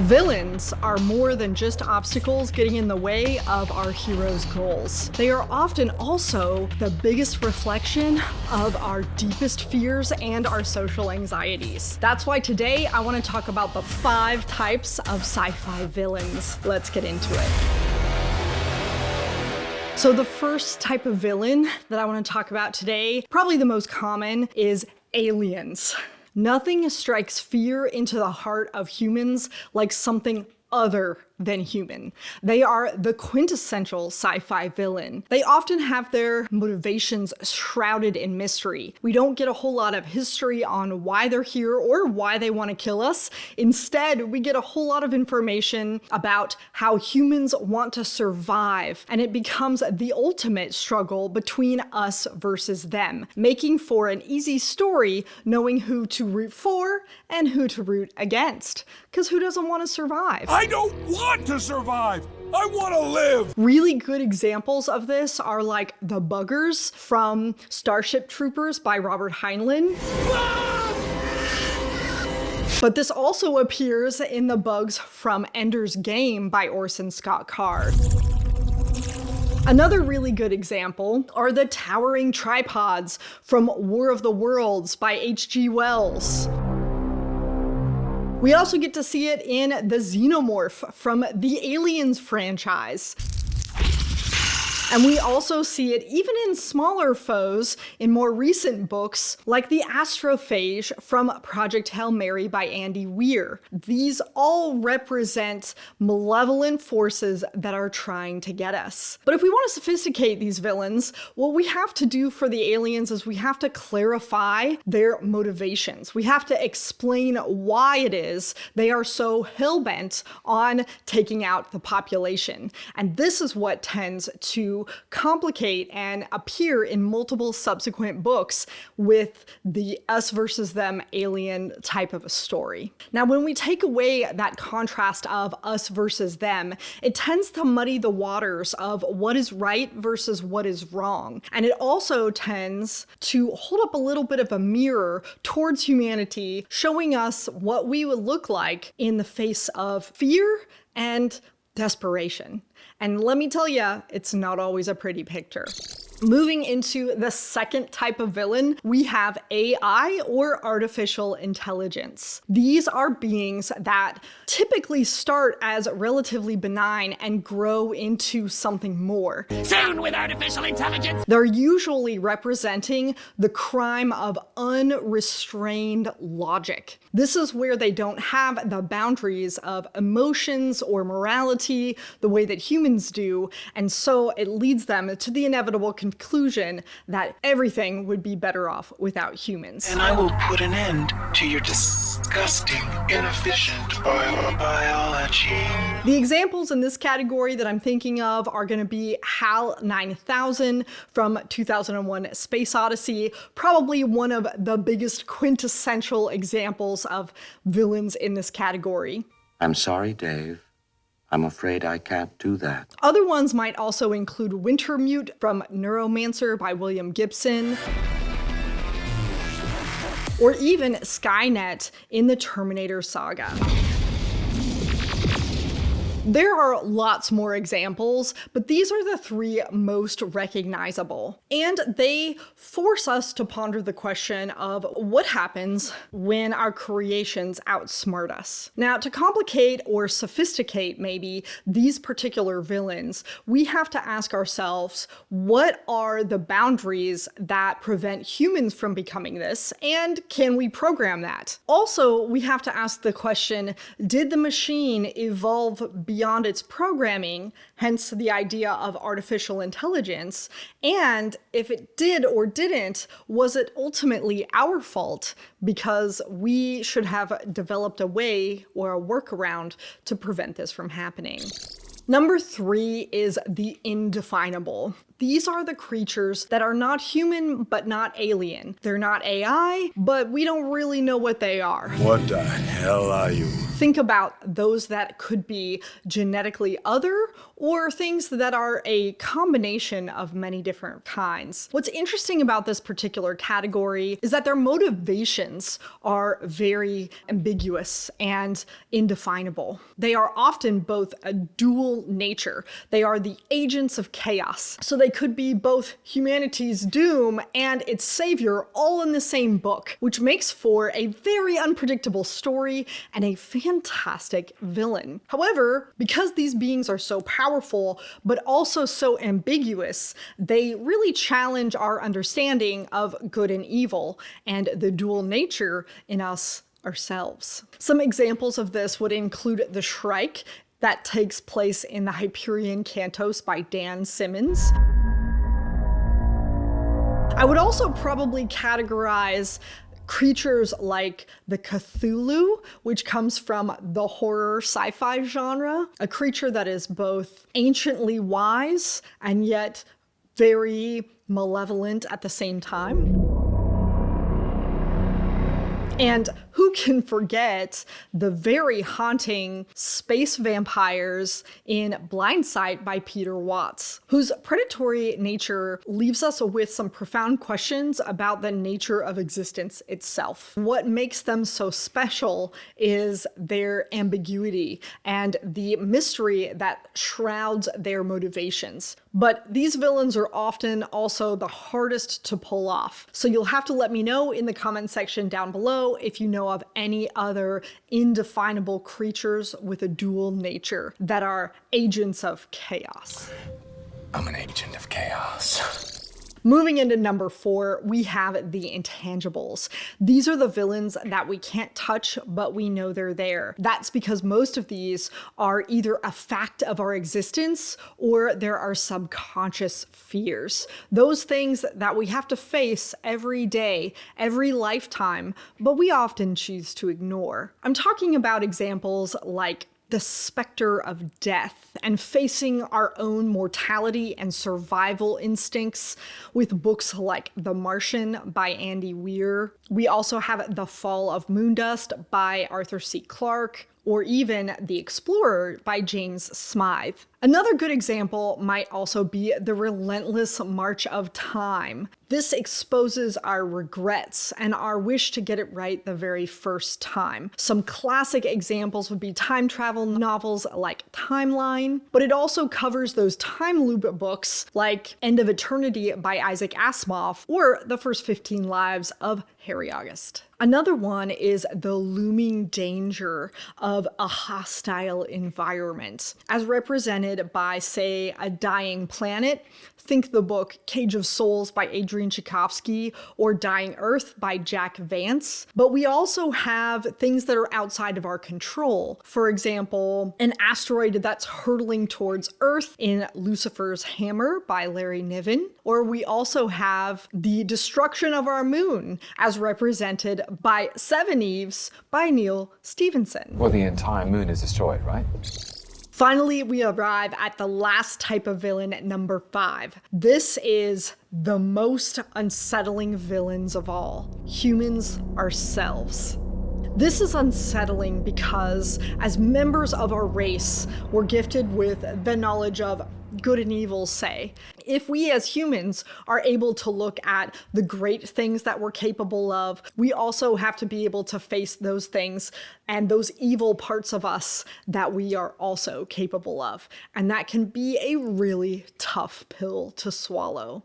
Villains are more than just obstacles getting in the way of our heroes' goals. They are often also the biggest reflection of our deepest fears and our social anxieties. That's why today I want to talk about the 5 types of sci-fi villains. Let's get into it. So the first type of villain that I want to talk about today, probably the most common, is aliens. Nothing strikes fear into the heart of humans like something other than human. They are the quintessential sci-fi villain. They often have their motivations shrouded in mystery. We don't get a whole lot of history on why they're here or why they want to kill us. Instead, we get a whole lot of information about how humans want to survive, and it becomes the ultimate struggle between us versus them, making for an easy story knowing who to root for and who to root against. Because who doesn't want to survive? I don't want to survive! I want to live! Really good examples of this are like the buggers from Starship Troopers by Robert Heinlein. But this also appears in the bugs from Ender's Game by Orson Scott Card. Another really good example are the towering tripods from War of the Worlds by H.G. Wells. We also get to see it in the Xenomorph from the Aliens franchise. And we also see it even in smaller foes in more recent books, like the Astrophage from Project Hail Mary by Andy Weir. These all represent malevolent forces that are trying to get us. But if we want to sophisticate these villains, what we have to do for the aliens is we have to clarify their motivations. We have to explain why it is they are so hell-bent on taking out the population. And this is what tends to complicate and appear in multiple subsequent books with the us versus them alien type of a story. Now, when we take away that contrast of us versus them, it tends to muddy the waters of what is right versus what is wrong. And it also tends to hold up a little bit of a mirror towards humanity, showing us what we would look like in the face of fear and desperation. And let me tell you, it's not always a pretty picture. Moving into the second type of villain, we have AI, or artificial intelligence. These are beings that typically start as relatively benign and grow into something more. Soon with artificial intelligence! They're usually representing the crime of unrestrained logic. This is where they don't have the boundaries of emotions or morality the way that humans do, and so it leads them to the inevitable conclusion that everything would be better off without humans. And I will put an end to your disgusting, inefficient biology. The examples in this category that I'm thinking of are going to be HAL 9000 from 2001: Space Odyssey, probably one of the biggest quintessential examples of villains in this category. I'm sorry, Dave. I'm afraid I can't do that. Other ones might also include Wintermute from Neuromancer by William Gibson, or even Skynet in the Terminator saga. There are lots more examples, but these are the 3 most recognizable. And they force us to ponder the question of what happens when our creations outsmart us. Now, to complicate or sophisticate maybe these particular villains, we have to ask ourselves, what are the boundaries that prevent humans from becoming this, and can we program that? Also, we have to ask the question, did the machine evolve beyond its programming, hence the idea of artificial intelligence? And if it did or didn't, was it ultimately our fault because we should have developed a way or a workaround to prevent this from happening? Number 3 is the Indefinable. These are the creatures that are not human but not alien. They're not AI, but we don't really know what they are. What the hell are you? Think about those that could be genetically other or things that are a combination of many different kinds. What's interesting about this particular category is that their motivations are very ambiguous and indefinable. They are often both a dual nature. They are the agents of chaos. So they could be both humanity's doom and its savior all in the same book, which makes for a very unpredictable story and a fantastic villain. However, because these beings are so powerful, but also so ambiguous, they really challenge our understanding of good and evil and the dual nature in us ourselves. Some examples of this would include the Shrike that takes place in the Hyperion Cantos by Dan Simmons. I would also probably categorize creatures like the Cthulhu, which comes from the horror sci-fi genre, a creature that is both anciently wise and yet very malevolent at the same time. And who can forget the very haunting space vampires in Blind Sight by Peter Watts, whose predatory nature leaves us with some profound questions about the nature of existence itself. What makes them so special is their ambiguity and the mystery that shrouds their motivations. But these villains are often also the hardest to pull off. So you'll have to let me know in the comment section down below if you know of any other indefinable creatures with a dual nature that are agents of chaos. I'm an agent of chaos. Moving into number 4, we have the Intangibles. These are the villains that we can't touch, but we know they're there. That's because most of these are either a fact of our existence or there are subconscious fears. Those things that we have to face every day, every lifetime, but we often choose to ignore. I'm talking about examples like the specter of death and facing our own mortality and survival instincts with books like The Martian by Andy Weir. We also have The Fall of Moondust by Arthur C. Clarke, or even The Explorer by James Smythe. Another good example might also be The Relentless March of Time. This exposes our regrets and our wish to get it right the very first time. Some classic examples would be time travel novels like Timeline, but it also covers those time loop books like End of Eternity by Isaac Asimov or The First 15 Lives of Harry August. Another one is the looming danger of a hostile environment, as represented by, say, a dying planet. Think the book Cage of Souls by Adrian Tchaikovsky or Dying Earth by Jack Vance. But we also have things that are outside of our control. For example, an asteroid that's hurtling towards Earth in Lucifer's Hammer by Larry Niven. Or we also have the destruction of our moon, as represented by Seven Eves by Neil Stephenson. Well, the entire moon is destroyed, right? Finally, we arrive at the last type of villain at number 5. This is the most unsettling villains of all, humans ourselves. This is unsettling because as members of our race, we're gifted with the knowledge of good and evil, say. If we as humans are able to look at the great things that we're capable of, we also have to be able to face those things and those evil parts of us that we are also capable of. And that can be a really tough pill to swallow.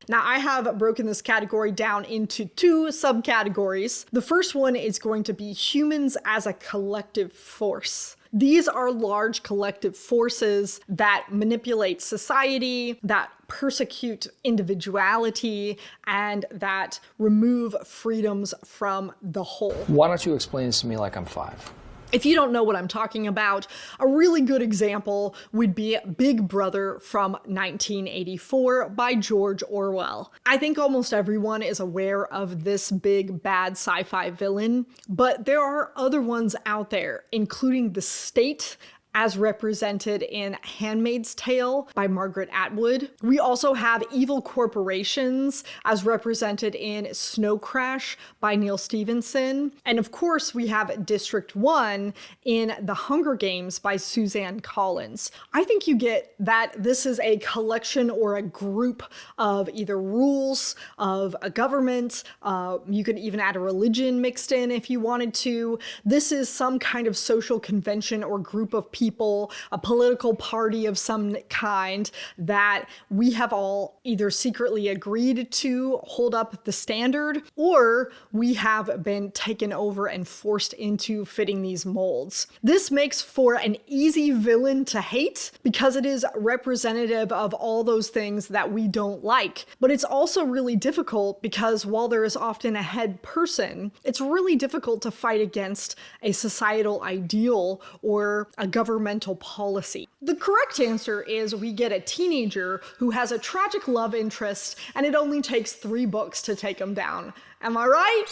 Now, I have broken this category down into 2 subcategories. The first one is going to be humans as a collective force. These are large collective forces that manipulate society, that persecute individuality, and that remove freedoms from the whole. Why don't you explain this to me like I'm 5? If you don't know what I'm talking about, a really good example would be Big Brother from 1984 by George Orwell. I think almost everyone is aware of this big bad sci-fi villain, but there are other ones out there, including the state as represented in Handmaid's Tale by Margaret Atwood. We also have evil corporations as represented in Snow Crash by Neil Stephenson. And of course, we have District 1 in The Hunger Games by Suzanne Collins. I think you get that this is a collection or a group of either rules of a government. You could even add a religion mixed in if you wanted to. This is some kind of social convention or group of people, a political party of some kind that we have all either secretly agreed to hold up the standard, or we have been taken over and forced into fitting these molds. This makes for an easy villain to hate because it is representative of all those things that we don't like. But it's also really difficult because while there is often a head person, it's really difficult to fight against a societal ideal or a governmental policy. The correct answer is we get a teenager who has a tragic love interest and it only takes 3 books to take him down. Am I right?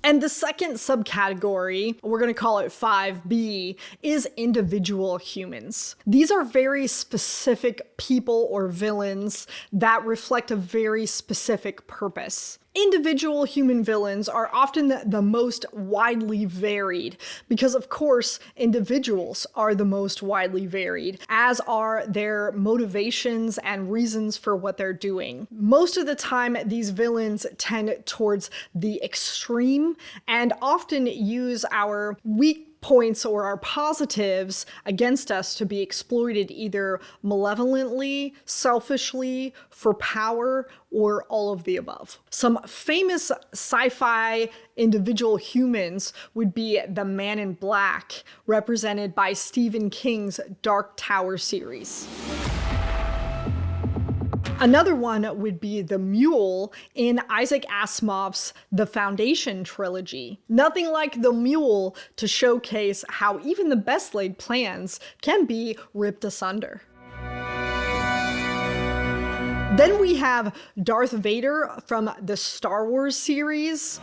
And the second subcategory, we're going to call it 5B, is individual humans. These are very specific people or villains that reflect a very specific purpose. Individual human villains are often the most widely varied because, of course, individuals are the most widely varied, as are their motivations and reasons for what they're doing. Most of the time, these villains tend towards the extreme and often use our weak points or our positives against us to be exploited either malevolently, selfishly, for power, or all of the above. Some famous sci-fi individual humans would be the Man in Black, represented by Stephen King's Dark Tower series. Another one would be the Mule in Isaac Asimov's The Foundation trilogy. Nothing like the Mule to showcase how even the best laid plans can be ripped asunder. Then we have Darth Vader from the Star Wars series,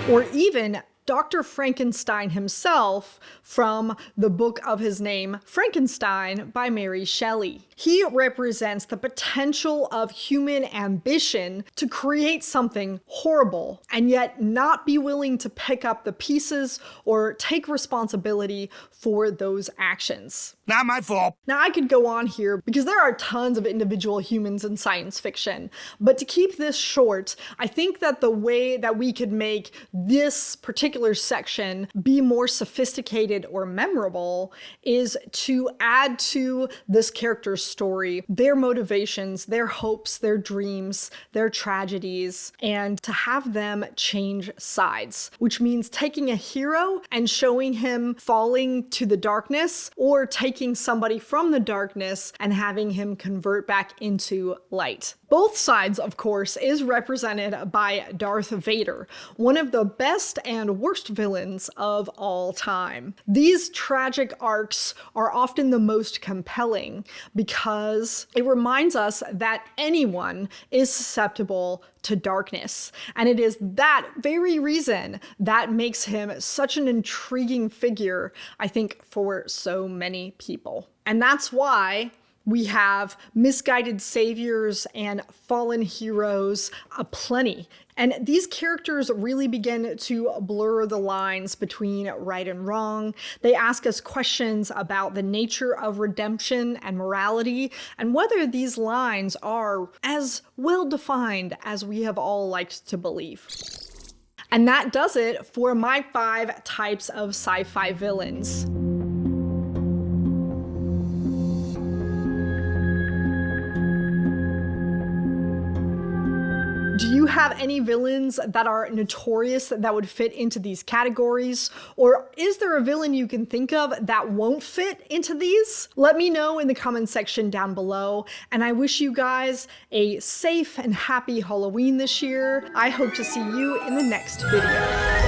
or even Dr. Frankenstein himself from the book of his name, Frankenstein, by Mary Shelley. He represents the potential of human ambition to create something horrible and yet not be willing to pick up the pieces or take responsibility for those actions. Not my fault. Now, I could go on here because there are tons of individual humans in science fiction, but to keep this short, I think that the way that we could make this particular section be more sophisticated or memorable is to add to this character's story their motivations, their hopes, their dreams, their tragedies, and to have them change sides, which means taking a hero and showing him falling to the darkness, or taking somebody from the darkness and having him convert back into light. Both sides, of course, is represented by Darth Vader, one of the best and worst villains of all time. These tragic arcs are often the most compelling because it reminds us that anyone is susceptible to darkness. And it is that very reason that makes him such an intriguing figure, I think, for so many people. And that's why we have misguided saviors and fallen heroes aplenty. And these characters really begin to blur the lines between right and wrong. They ask us questions about the nature of redemption and morality, and whether these lines are as well defined as we have all liked to believe. And that does it for my 5 types of sci-fi villains. Do you have any villains that are notorious that would fit into these categories? Or is there a villain you can think of that won't fit into these? Let me know in the comment section down below, and I wish you guys a safe and happy Halloween this year. I hope to see you in the next video.